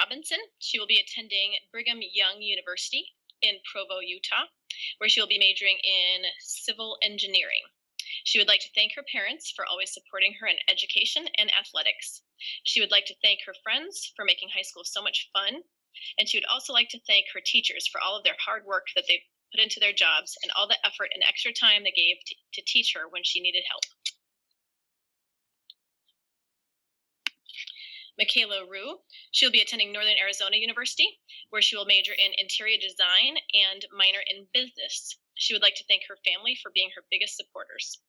Robinson. She will be attending Brigham Young University in Provo, Utah, where she will be majoring in civil engineering. She would like to thank her parents for always supporting her in education and athletics. She would like to thank her friends for making high school so much fun. And she would also like to thank her teachers for all of their hard work that they put into their jobs and all the effort and extra time they gave to teach her when she needed help. Michaela Rue. She'll be attending Northern Arizona University, where she will major in interior design and minor in business. She would like to thank her family for being her biggest supporters.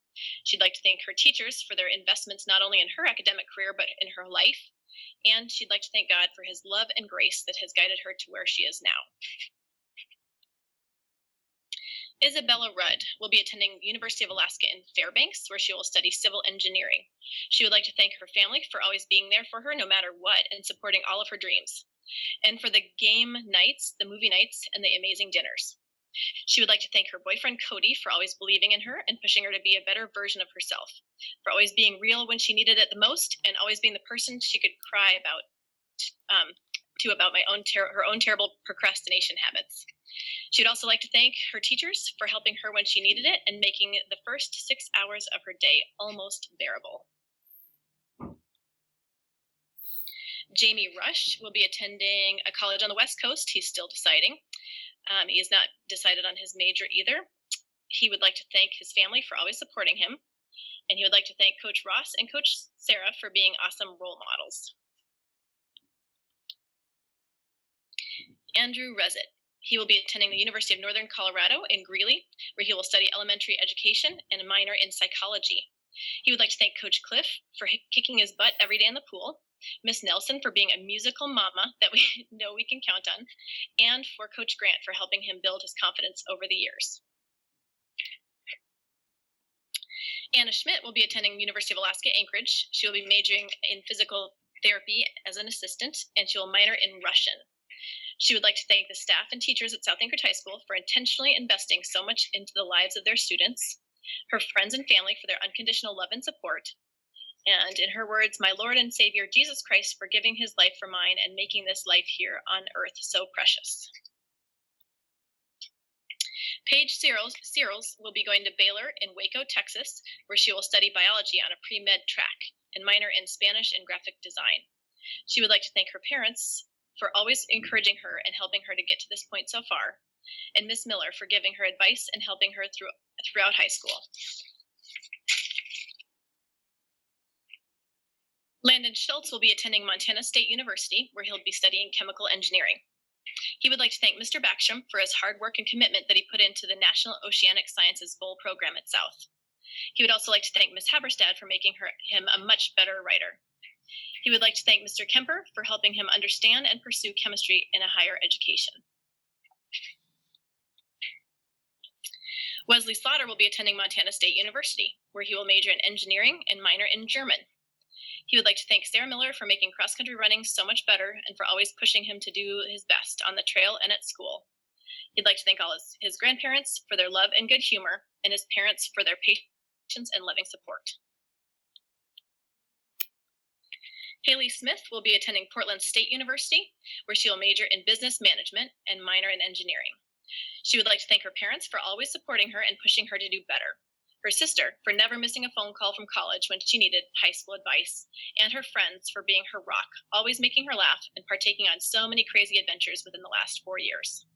She'd like to thank her teachers for their investments not only in her academic career, but in her life. And she'd like to thank God for his love and grace that has guided her to where she is now. Isabella Rudd will be attending the University of Alaska in Fairbanks, where she will study civil engineering. She would like to thank her family for always being there for her no matter what and supporting all of her dreams. And for the game nights, the movie nights, and the amazing dinners. She would like to thank her boyfriend Cody for always believing in her and pushing her to be a better version of herself, for always being real when she needed it the most, and always being the person she could cry about her own terrible procrastination habits. She would also like to thank her teachers for helping her when she needed it and making the first 6 hours of her day almost bearable. Jamie Rush will be attending a college on the West Coast. He's still deciding. He has not decided on his major either. He would like to thank his family for always supporting him. And he would like to thank Coach Ross and Coach Sarah for being awesome role models. Andrew Rezit. He will be attending the University of Northern Colorado in Greeley, where he will study elementary education and a minor in psychology. He would like to thank Coach Cliff for kicking his butt every day in the pool, Miss Nelson for being a musical mama that we know we can count on, and for Coach Grant for helping him build his confidence over the years. Anna Schmidt will be attending the University of Alaska, Anchorage. She will be majoring in physical therapy as an assistant, and she will minor in Russian. She would like to thank the staff and teachers at South Anchorage High School for intentionally investing so much into the lives of their students, her friends and family for their unconditional love and support, and in her words, my Lord and Savior Jesus Christ for giving his life for mine and making this life here on earth so precious. Paige Searles will be going to Baylor in Waco, Texas, where she will study biology on a pre-med track and minor in Spanish and graphic design. She would like to thank her parents for always encouraging her and helping her to get to this point so far, and Miss Miller for giving her advice and helping her throughout high school. Landon Schultz will be attending Montana State University, where he'll be studying chemical engineering. He would like to thank Mr. Backstrom for his hard work and commitment that he put into the National Oceanic Sciences Bowl program at South. He would also like to thank Ms. Haberstad for making him a much better writer. He would like to thank Mr. Kemper for helping him understand and pursue chemistry in a higher education. Wesley Slaughter will be attending Montana State University, where he will major in engineering and minor in German. He would like to thank Sarah Miller for making cross-country running so much better and for always pushing him to do his best on the trail and at school. He'd like to thank all his grandparents for their love and good humor, and his parents for their patience and loving support. Haley Smith will be attending Portland State University, where she will major in business management and minor in engineering. She would like to thank her parents for always supporting her and pushing her to do better, her sister for never missing a phone call from college when she needed high school advice, and her friends for being her rock, always making her laugh and partaking on so many crazy adventures within the last 4 years.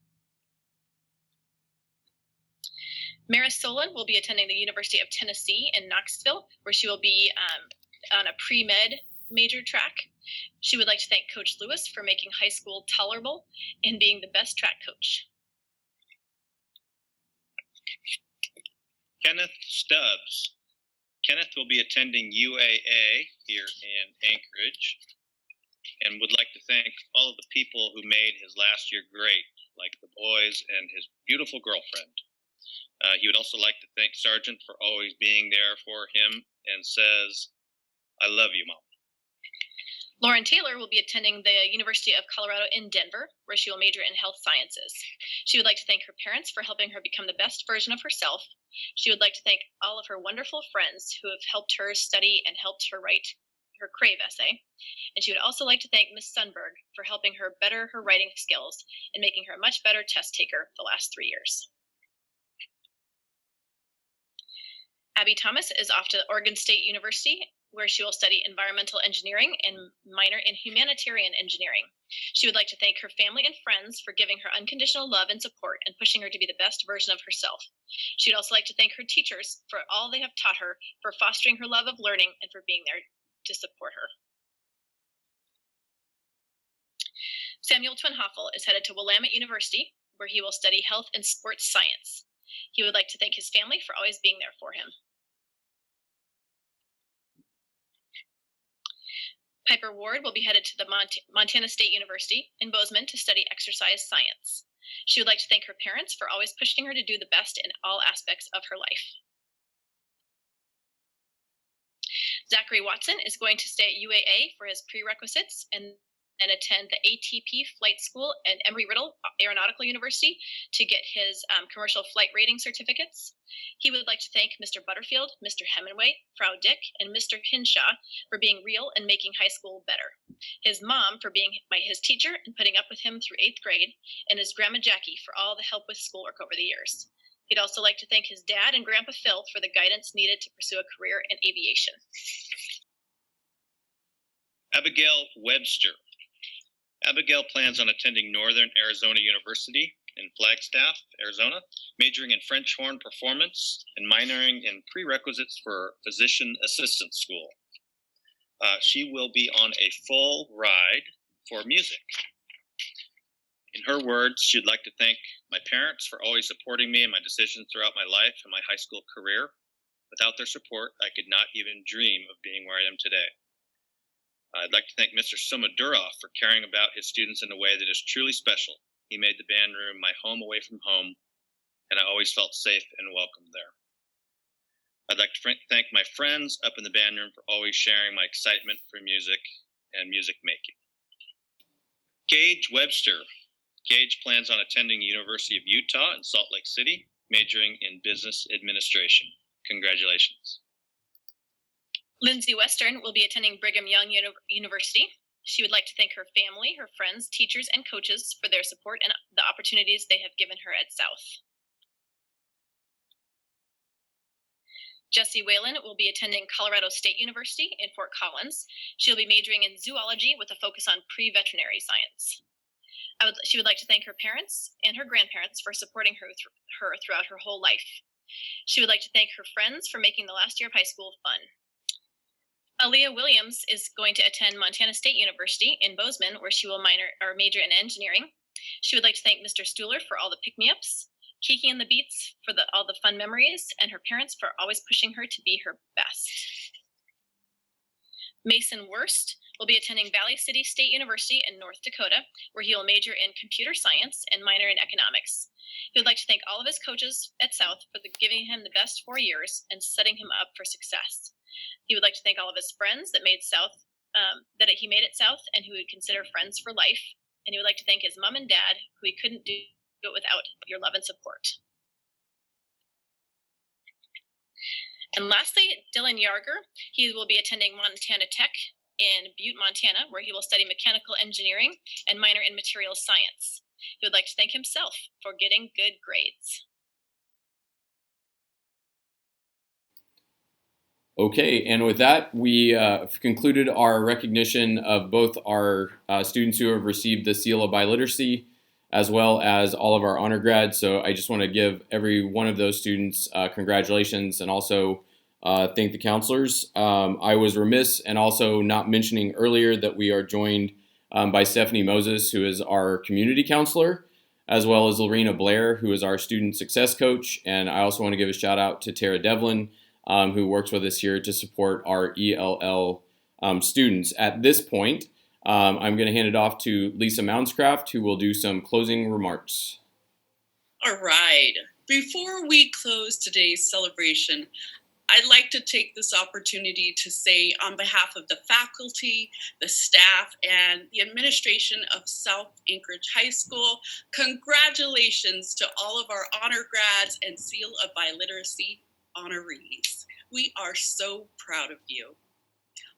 Maris Solon will be attending the University of Tennessee in Knoxville, where she will be on a pre-med major track. She would like to thank Coach Lewis for making high school tolerable and being the best track coach. Kenneth Stubbs. Kenneth will be attending UAA here in Anchorage and would like to thank all of the people who made his last year great, like the boys and his beautiful girlfriend. He would also like to thank Sargent for always being there for him and says, I love you, Mom. Lauren Taylor will be attending the University of Colorado in Denver, where she will major in health sciences. She would like to thank her parents for helping her become the best version of herself. She would like to thank all of her wonderful friends who have helped her study and helped her write her Crave essay. And she would also like to thank Miss Sunberg for helping her better her writing skills and making her a much better test taker the last 3 years. Abby Thomas is off to Oregon State University, where she will study environmental engineering and minor in humanitarian engineering. She would like to thank her family and friends for giving her unconditional love and support and pushing her to be the best version of herself. She would also like to thank her teachers for all they have taught her, for fostering her love of learning, and for being there to support her. Samuel Twinhoffel is headed to Willamette University, where he will study health and sports science. He would like to thank his family for always being there for him. Piper Ward will be headed to the Montana State University in Bozeman to study exercise science. She would like to thank her parents for always pushing her to do the best in all aspects of her life. Zachary Watson is going to stay at UAA for his prerequisites and attend the ATP Flight School at Embry-Riddle Aeronautical University to get his commercial flight rating certificates. He would like to thank Mr. Butterfield, Mr. Hemingway, Frau Dick, and Mr. Hinshaw for being real and making high school better. His mom for being his teacher and putting up with him through 8th grade, and his grandma Jackie for all the help with schoolwork over the years. He'd also like to thank his dad and Grandpa Phil for the guidance needed to pursue a career in aviation. Abigail Webster. Abigail plans on attending Northern Arizona University in Flagstaff, Arizona, majoring in French horn performance and minoring in prerequisites for physician assistant school. She will be on a full ride for music. In her words, she'd like to thank my parents for always supporting me in my decisions throughout my life and my high school career. Without their support, I could not even dream of being where I am today. I'd like to thank Mr. Somadurov for caring about his students in a way that is truly special. He made the band room my home away from home, and I always felt safe and welcome there. I'd like to thank my friends up in the band room for always sharing my excitement for music and music making. Gage Webster. Gage plans on attending the University of Utah in Salt Lake City, majoring in business administration. Congratulations. Lindsay Western will be attending Brigham Young University. She would like to thank her family, her friends, teachers, and coaches for their support and the opportunities they have given her at South. Jessie Whalen will be attending Colorado State University in Fort Collins. She'll be majoring in zoology with a focus on pre-veterinary science. She would like to thank her parents and her grandparents for supporting her throughout her whole life. She would like to thank her friends for making the last year of high school fun. Aaliyah Williams is going to attend Montana State University in Bozeman, where she will major in engineering. She would like to thank Mr. Stuhler for all the pick-me-ups, Kiki and the Beats for all the fun memories, and her parents for always pushing her to be her best. Mason Wurst will be attending Valley City State University in North Dakota, where he will major in computer science and minor in economics. He would like to thank all of his coaches at South for giving him the best 4 years and setting him up for success. He would like to thank all of his friends that made South, that he made at South and who would consider friends for life. And he would like to thank his mom and dad, who he couldn't do it without your love and support. And lastly, Dylan Yarger. He will be attending Montana Tech in Butte, Montana, where he will study mechanical engineering and minor in materials science. He would like to thank himself for getting good grades. Okay, and with that, we have concluded our recognition of both our students who have received the Seal of Biliteracy, as well as all of our honor grads. So I just want to give every one of those students congratulations, and also thank the counselors. I was remiss and also not mentioning earlier that we are joined by Stephanie Moses, who is our community counselor, as well as Lorena Blair, who is our student success coach. And I also want to give a shout out to Tara Devlin, who works with us here to support our ELL students. At this point, I'm going to hand it off to Lisa Mounscraft, who will do some closing remarks. All right. Before we close today's celebration, I'd like to take this opportunity to say, on behalf of the faculty, the staff, and the administration of South Anchorage High School, congratulations to all of our honor grads and Seal of Biliteracy honorees. We are so proud of you.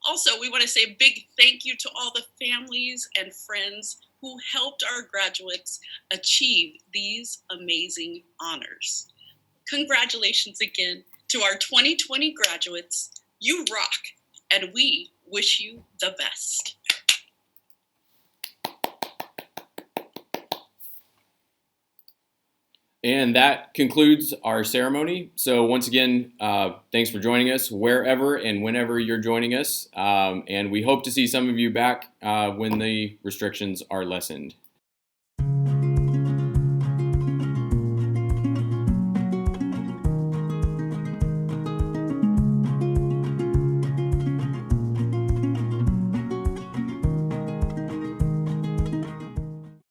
Also, we want to say a big thank you to all the families and friends who helped our graduates achieve these amazing honors. Congratulations again to our 2020 graduates. You rock, and we wish you the best. And that concludes our ceremony. So once again, thanks for joining us wherever and whenever you're joining us. And we hope to see some of you back when the restrictions are lessened.